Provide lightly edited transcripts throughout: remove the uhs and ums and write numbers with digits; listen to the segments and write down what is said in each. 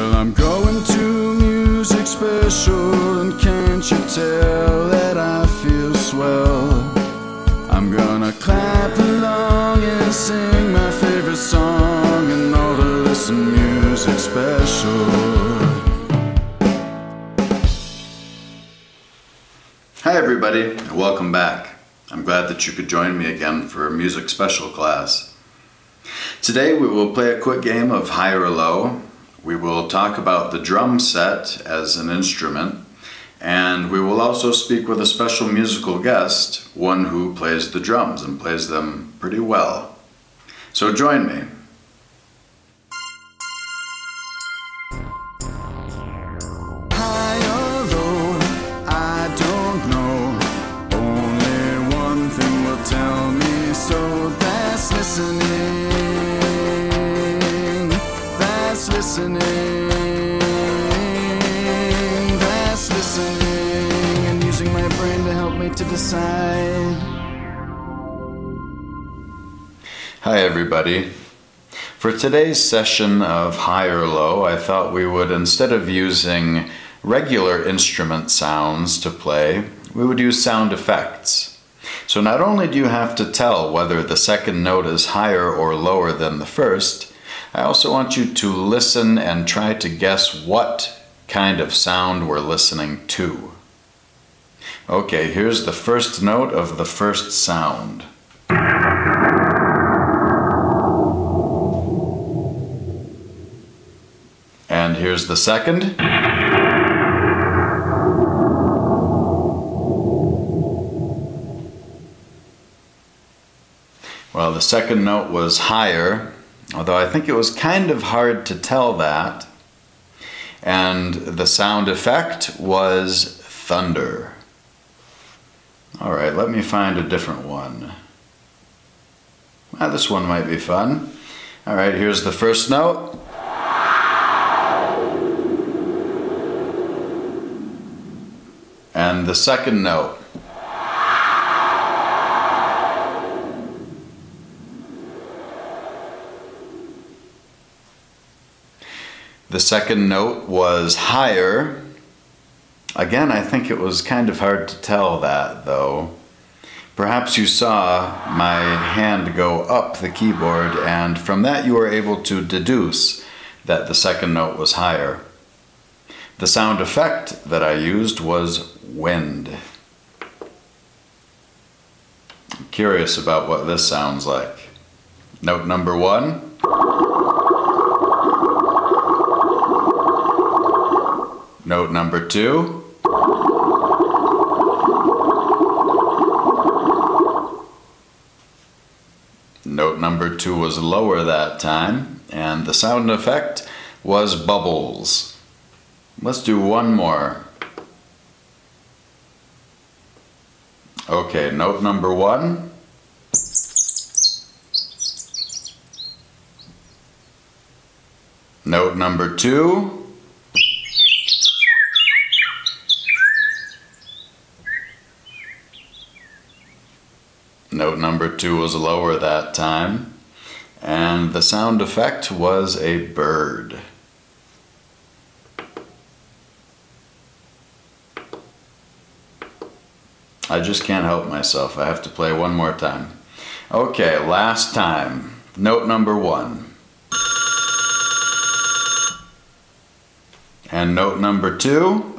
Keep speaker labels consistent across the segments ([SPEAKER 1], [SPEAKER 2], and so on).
[SPEAKER 1] Well, I'm going to music special, and can't you tell that I feel swell? I'm gonna clap along and sing my favorite song in order to listen music special. Hi everybody, and welcome back. I'm glad that you could join me again for a music special class. Today we will play a quick game of high or low. We will talk about the drum set as an instrument, and we will also speak with a special musical guest, one who plays the drums and plays them pretty well. So join me. High or low, I don't know. Only one thing will tell me, so that's listening. Listening, that's listening, and using my brain to help me to decide. Hi everybody. For today's session of high or low, I thought we would, instead of using regular instrument sounds to play, we would use sound effects. So not only do you have to tell whether the second note is higher or lower than the first, I also want you to listen and try to guess what kind of sound we're listening to. Okay, here's the first note of the first sound. And here's the second. Well, the second note was higher, although I think it was kind of hard to tell that. And the sound effect was thunder. All right, let me find a different one. Well, this one might be fun. All right, here's the first note. And the second note. The second note was higher. Again, I think it was kind of hard to tell that, though. Perhaps you saw my hand go up the keyboard, and from that you were able to deduce that the second note was higher. The sound effect that I used was wind. I'm curious about what this sounds like. Note number one. Note number two. Note number two was lower that time, and the sound effect was bubbles. Let's do one more. Okay, note number one. Note number two. Note number two was lower that time, and the sound effect was a bird. I just can't help myself. I have to play one more time. Okay, last time. Note number one. And note number two.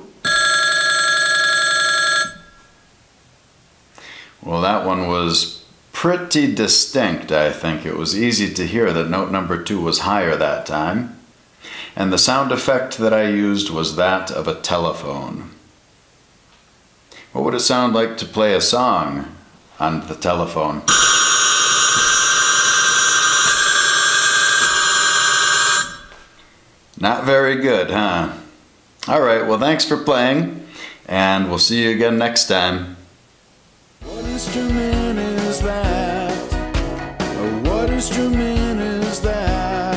[SPEAKER 1] Well, that one was pretty distinct, I think. It was easy to hear that note number two was higher that time. And the sound effect that I used was that of a telephone. What would it sound like to play a song on the telephone? Not very good, huh? All right, well, thanks for playing, and we'll see you again next time. What instrument is that? What instrument is that?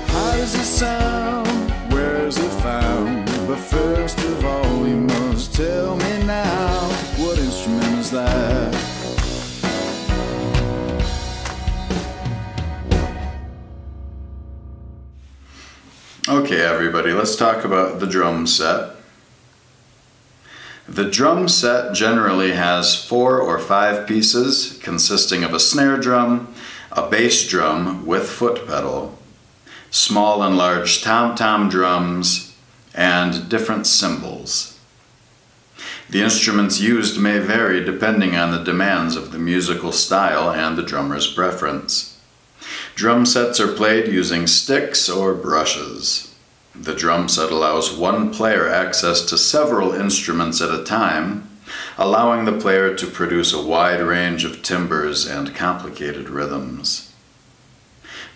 [SPEAKER 1] How does it sound? Where is it found? But first of all, you must tell me now, what instrument is that? Okay, everybody, let's talk about the drum set. The drum set generally has 4 or 5 pieces consisting of a snare drum, a bass drum with foot pedal, small and large tom-tom drums, and different cymbals. The instruments used may vary depending on the demands of the musical style and the drummer's preference. Drum sets are played using sticks or brushes. The drum set allows one player access to several instruments at a time, allowing the player to produce a wide range of timbres and complicated rhythms.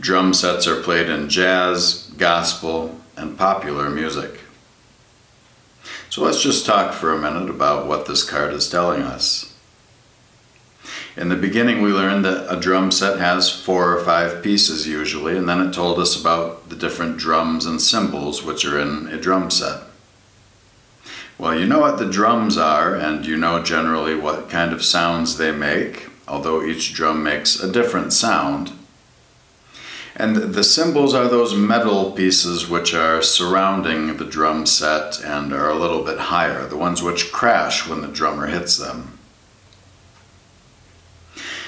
[SPEAKER 1] Drum sets are played in jazz, gospel, and popular music. So let's just talk for a minute about what this card is telling us. In the beginning, we learned that a drum set has 4 or 5 pieces usually, and then it told us about the different drums and cymbals which are in a drum set. Well, you know what the drums are, and you know generally what kind of sounds they make, although each drum makes a different sound. And the cymbals are those metal pieces which are surrounding the drum set and are a little bit higher, the ones which crash when the drummer hits them.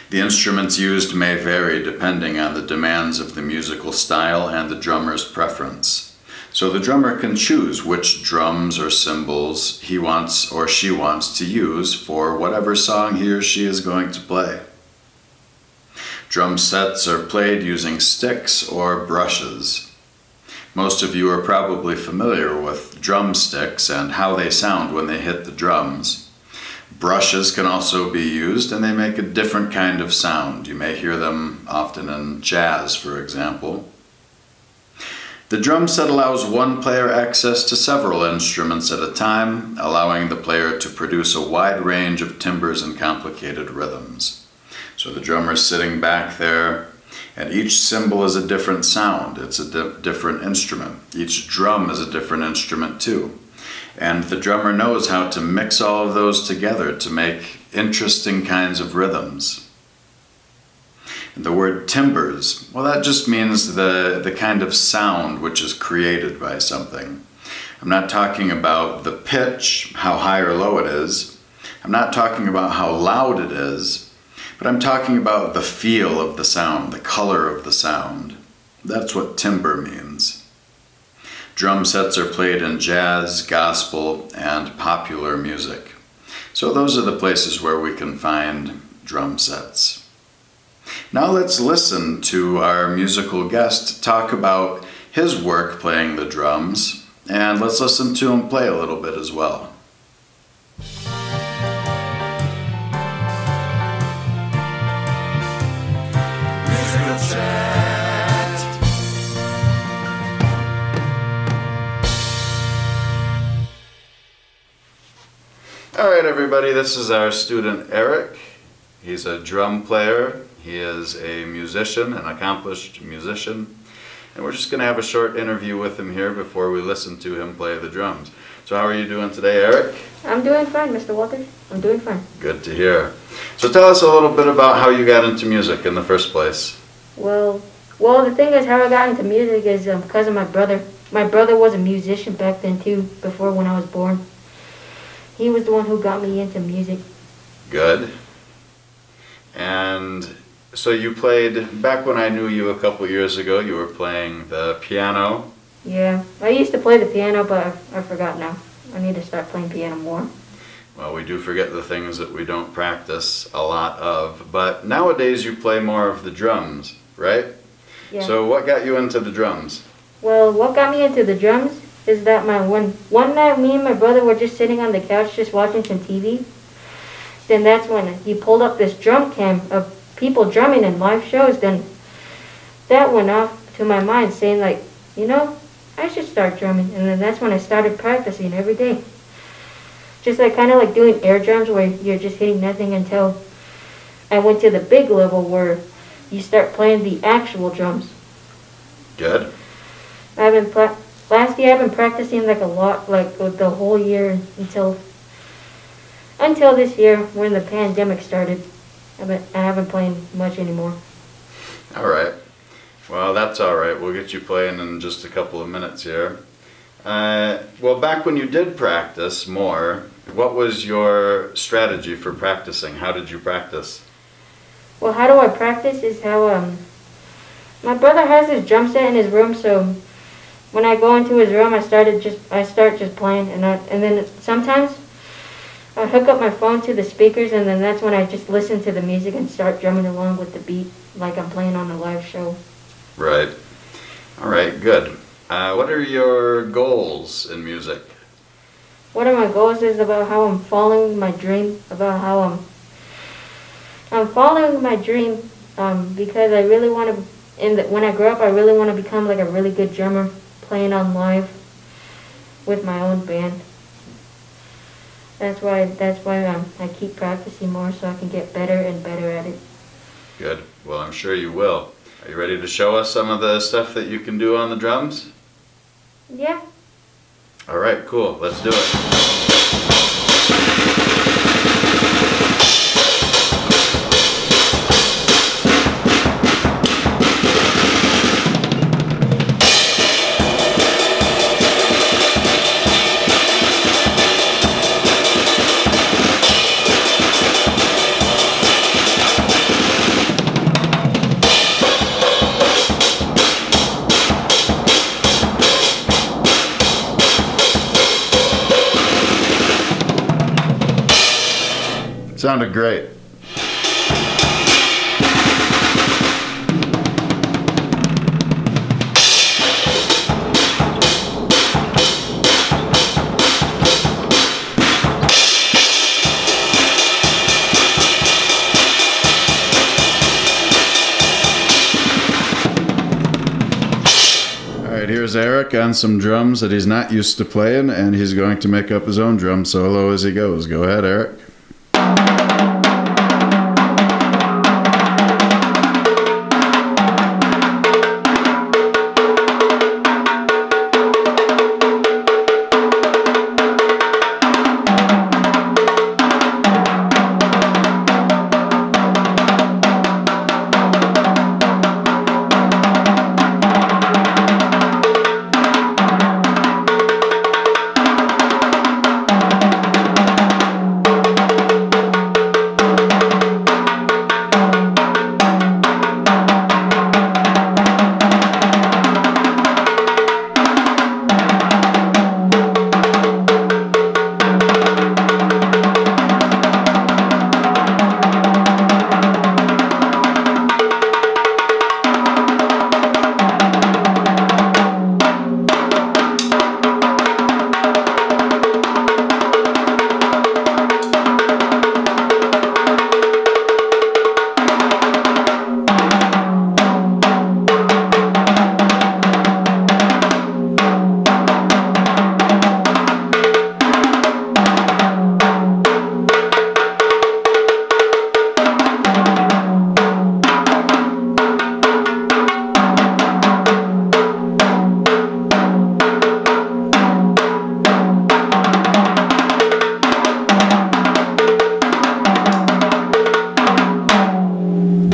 [SPEAKER 1] The instruments used may vary depending on the demands of the musical style and the drummer's preference. So the drummer can choose which drums or cymbals he wants or she wants to use for whatever song he or she is going to play. Drum sets are played using sticks or brushes. Most of you are probably familiar with drumsticks and how they sound when they hit the drums. Brushes can also be used, and they make a different kind of sound. You may hear them often in jazz, for example. The drum set allows one player access to several instruments at a time, allowing the player to produce a wide range of timbres and complicated rhythms. So the drummer's sitting back there, and each cymbal is a different sound. It's a different instrument. Each drum is a different instrument too. And the drummer knows how to mix all of those together to make interesting kinds of rhythms. And the word timbres, well, that just means the kind of sound which is created by something. I'm not talking about the pitch, how high or low it is. I'm not talking about how loud it is, but I'm talking about the feel of the sound, the color of the sound. That's what timbre means. Drum sets are played in jazz, gospel, and popular music. So those are the places where we can find drum sets. Now let's listen to our musical guest talk about his work playing the drums, and let's listen to him play a little bit as well. Musical chat. All right, everybody, this is our student Eric. He's a drum player. He is a musician, an accomplished musician. And we're just going to have a short interview with him here before we listen to him play the drums. So how are you doing today, Eric?
[SPEAKER 2] I'm doing fine, Mr. Walters. I'm doing fine.
[SPEAKER 1] Good to hear. So tell us a little bit about how you got into music in the first place.
[SPEAKER 2] Well, the thing is how I got into music is because of my brother. My brother was a musician back then too, before when I was born. He was the one who got me into music.
[SPEAKER 1] Good. And so you played, back when I knew you a couple years ago, you were playing the piano.
[SPEAKER 2] Yeah, I used to play the piano, but I forgot now. I need to start playing piano more.
[SPEAKER 1] Well, we do forget the things that we don't practice a lot of, but nowadays you play more of the drums, right?
[SPEAKER 2] Yeah.
[SPEAKER 1] So what got you into the drums?
[SPEAKER 2] Well, what got me into the drums is that one night me and my brother were just sitting on the couch just watching some TV. Then that's when he pulled up this drum cam of people drumming in live shows. Then that went off to my mind saying like, you know, I should start drumming. And then that's when I started practicing every day. Just like kind of like doing air drums where you're just hitting nothing until I went to the big level where you start playing the actual drums.
[SPEAKER 1] Good.
[SPEAKER 2] Last year I've been practicing like a lot, like the whole year until this year when the pandemic started. I haven't played much anymore.
[SPEAKER 1] All right. Well, that's all right. We'll get you playing in just a couple of minutes here. Well, back when you did practice more, what was your strategy for practicing? How did you practice?
[SPEAKER 2] Well, how do I practice is how my brother has his drum set in his room, so when I go into his room, I start just playing, and then sometimes I hook up my phone to the speakers, and then that's when I just listen to the music and start drumming along with the beat, like I'm playing on a live show.
[SPEAKER 1] Right. All right, good. What are your goals in music?
[SPEAKER 2] One of my goals is about how I'm following my dream, about how I'm following my dream because I really want to, when I grow up, I really want to become like a really good drummer, playing on live with my own band. That's why I keep practicing more so I can get better and better at it.
[SPEAKER 1] Good. Well, I'm sure you will. Are you ready to show us some of the stuff that you can do on the drums?
[SPEAKER 2] Yeah.
[SPEAKER 1] All right, cool. Let's do it. Sounded great. Alright, here's Eric on some drums that he's not used to playing, and he's going to make up his own drum solo as he goes. Go ahead, Eric.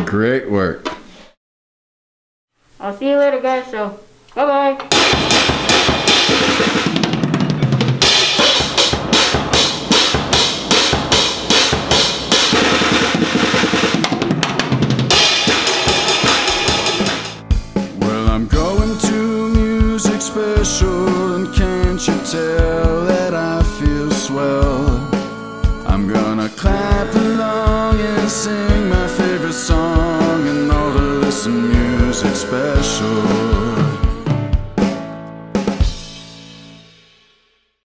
[SPEAKER 1] Great work.
[SPEAKER 2] I'll see you later, guys, so bye-bye.
[SPEAKER 1] Well, I'm going to music special, and can't you tell that I feel swell? I'm gonna clap along and sing my favorite song and all to listen music special.